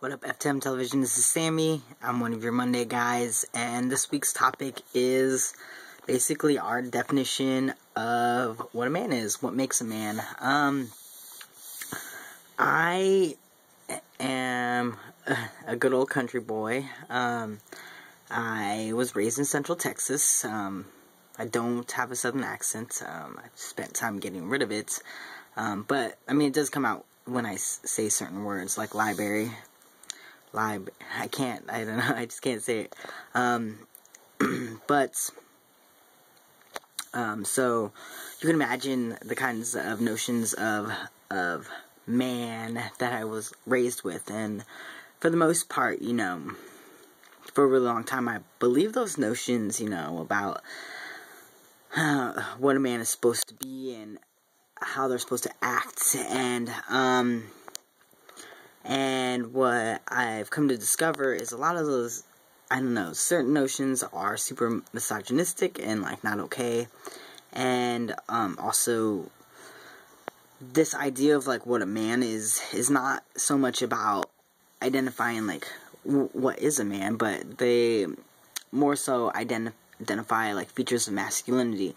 What up, FTMTelevision? This is Sammy. I'm one of your Monday guys, and this week's topic is basically our definition of what a man is, what makes a man. I am a good old country boy. I was raised in Central Texas. I don't have a southern accent. I've spent time getting rid of it. But, I mean, it does come out when I say certain words, like library. I don't know, I just can't say it. So, you can imagine the kinds of notions of man that I was raised with, and for the most part, you know, for a really long time, I believe those notions, you know, about what a man is supposed to be, and how they're supposed to act, and what I've come to discover is a lot of those, I don't know, certain notions are super misogynistic and, like, not okay, and, also, this idea of, like, what a man is not so much about identifying, like, what is a man, but they more so identify, like, features of masculinity,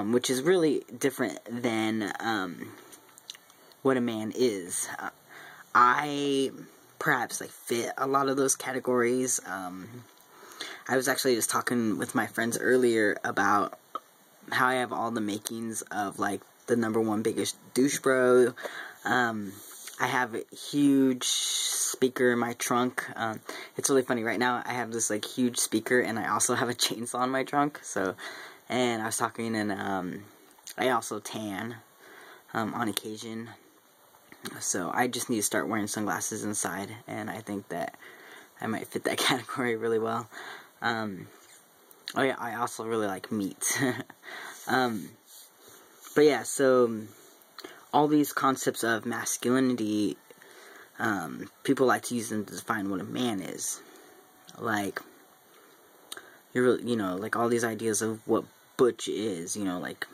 which is really different than, what a man is. I perhaps, like, fit a lot of those categories. I was actually just talking with my friends earlier about how I have all the makings of, like, the #1 biggest douche bro. I have a huge speaker in my trunk. It's really funny, right now I have this, like, huge speaker, and I also have a chainsaw in my trunk, so, and I was talking, and, I also tan, on occasion, so I just need to start wearing sunglasses inside, and I think that I might fit that category really well. Oh yeah, I also really like meat. But yeah, so all these concepts of masculinity, people like to use them to define what a man is. Like, you know, like all these ideas of what butch is, you know, like,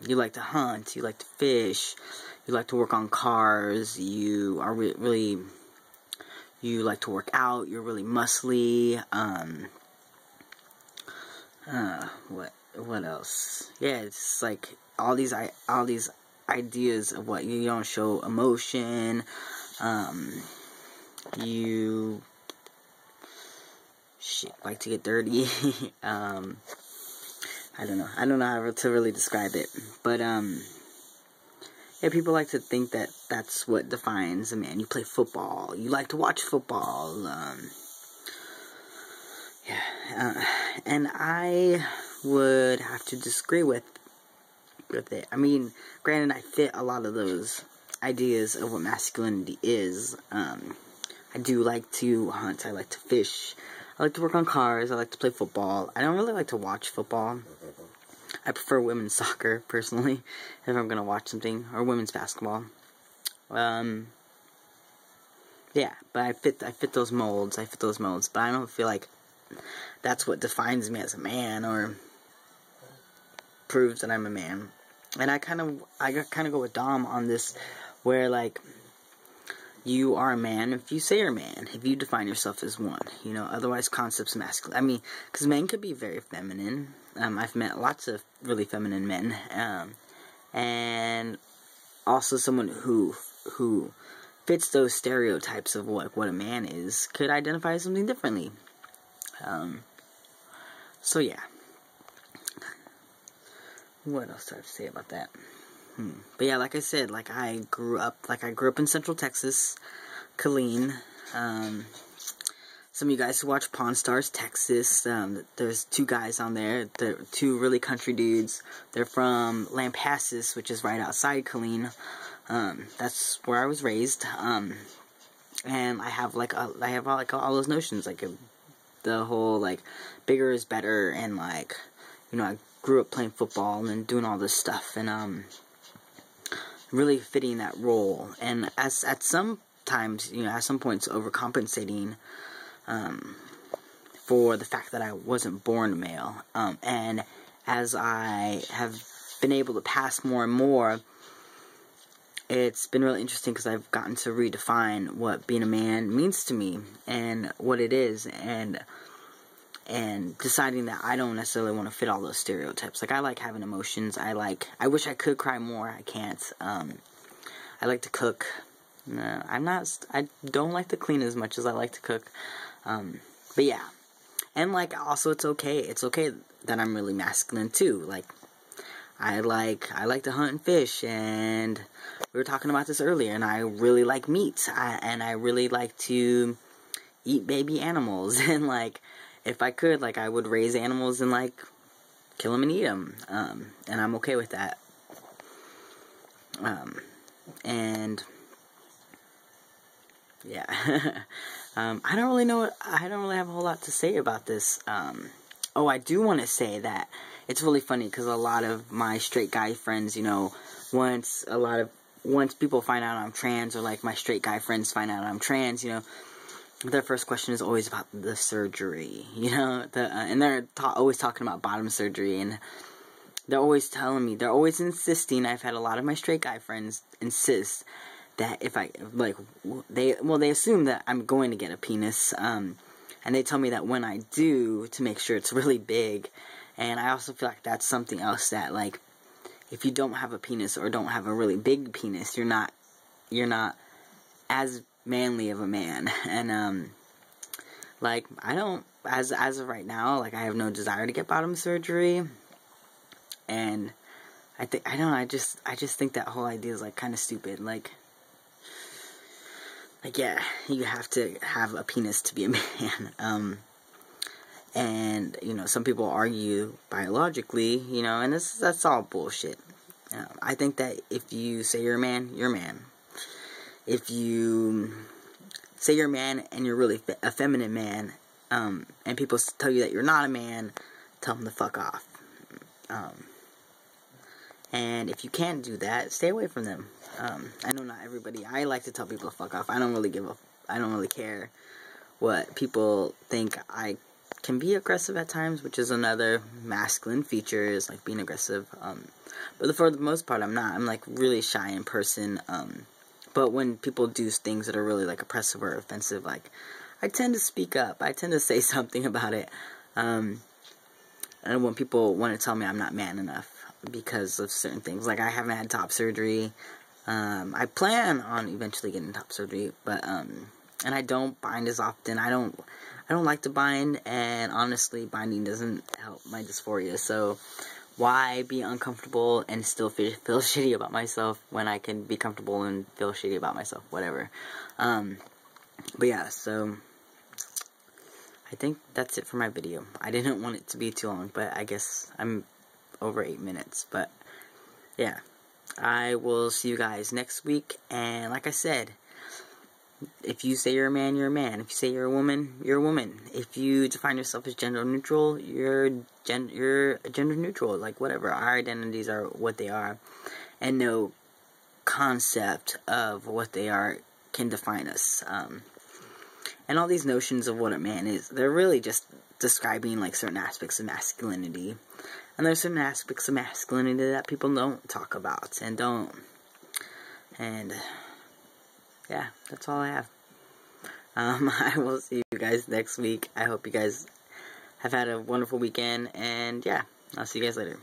you like to hunt, you like to fish, you like to work on cars, you are really, you like to work out, you're really muscly, what else? Yeah, it's like all these ideas of what you don't show emotion, you like to get dirty. I don't know how to really describe it, but yeah, people like to think that that's what defines a man. You play football, you like to watch football, yeah, and I would have to disagree with it. I mean, granted, I fit a lot of those ideas of what masculinity is. I do like to hunt, I like to fish, I like to work on cars, I like to play football. I don't really like to watch football. I prefer women's soccer, personally, if I'm gonna watch something, or women's basketball. Yeah, but I fit those molds, but I don't feel like that's what defines me as a man, or proves that I'm a man. And I kind of go with Dom on this, where, like, you are a man if you say you're a man, if you define yourself as one, you know, otherwise concepts masculine. I mean, because men could be very feminine. I've met lots of really feminine men, and also someone who fits those stereotypes of what a man is could identify as something differently. So yeah. What else do I have to say about that? But yeah, like I said, like I grew up in Central Texas, Killeen. Some of you guys who watch Pawn Stars Texas, there's 2 guys on there. They're 2 really country dudes. They're from Lampasas, which is right outside Killeen. That's where I was raised. And I have all those notions, like the whole, like, bigger is better, and, like, you know, I grew up playing football and doing all this stuff, and really fitting that role, and at some times, you know, at some points overcompensating for the fact that I wasn't born male, and as I have been able to pass more and more it's been really interesting because I've gotten to redefine what being a man means to me and what it is, and deciding that I don't necessarily want to fit all those stereotypes. Like, I like having emotions. I wish I could cry more. I can't. I like to cook. I don't like to clean as much as I like to cook. But yeah. And, like, also it's okay that I'm really masculine too. Like, I like to hunt and fish, and we were talking about this earlier, and I really like meat. And I really like to eat baby animals, and, like, if I could, like, I would raise animals and, like, kill them and eat them. And I'm okay with that. And yeah. I don't really have a whole lot to say about this. Oh, I do want to say that it's really funny because a lot of my straight guy friends, you know, once people find out I'm trans, or like my straight guy friends find out I'm trans, you know, their first question is always about the surgery, you know, and they're always talking about bottom surgery, and they're always telling me, they're always insisting. I've had a lot of my straight guy friends insist that if I, like, they assume that I'm going to get a penis, and they tell me that when I do, to make sure it's really big. And I also feel like that's something else that, like, if you don't have a penis or don't have a really big penis, you're not as manly of a man. And like, I don't, as of right now, like, I have no desire to get bottom surgery. And I just think that whole idea is, like, kind of stupid. Like, yeah, you have to have a penis to be a man. And, you know, some people argue biologically, you know, and that's all bullshit. I think that if you say you're a man, you're a man. If you say you're a man and you're really a feminine man, and people tell you that you're not a man, tell them to fuck off. And if you can't do that, stay away from them. I know not everybody. I like to tell people to fuck off. I don't really care what people think. I can be aggressive at times, which is another masculine feature, is like being aggressive. But for the most part, I'm not. I'm like really shy in person. But when people do things that are really like oppressive or offensive, like, I tend to speak up. I tend to say something about it. And when people want to tell me I'm not man enough because of certain things, like, I haven't had top surgery. I plan on eventually getting top surgery, but and I don't bind as often. I don't like to bind, and honestly, binding doesn't help my dysphoria. So why be uncomfortable and still feel shitty about myself when I can be comfortable and feel shitty about myself? Whatever. But yeah, so I think that's it for my video. I didn't want it to be too long, but I guess I'm over 8 minutes. But yeah, I will see you guys next week. And like I said, if you say you're a man, you're a man. If you say you're a woman, you're a woman. If you define yourself as gender neutral, you're gender neutral. Like, whatever. Our identities are what they are, and no concept of what they are can define us. And all these notions of what a man is, they're really just describing, like, certain aspects of masculinity. And there's certain aspects of masculinity that people don't talk about and don't. And yeah, that's all I have. I will see you guys next week. I hope you guys have had a wonderful weekend, and yeah, I'll see you guys later.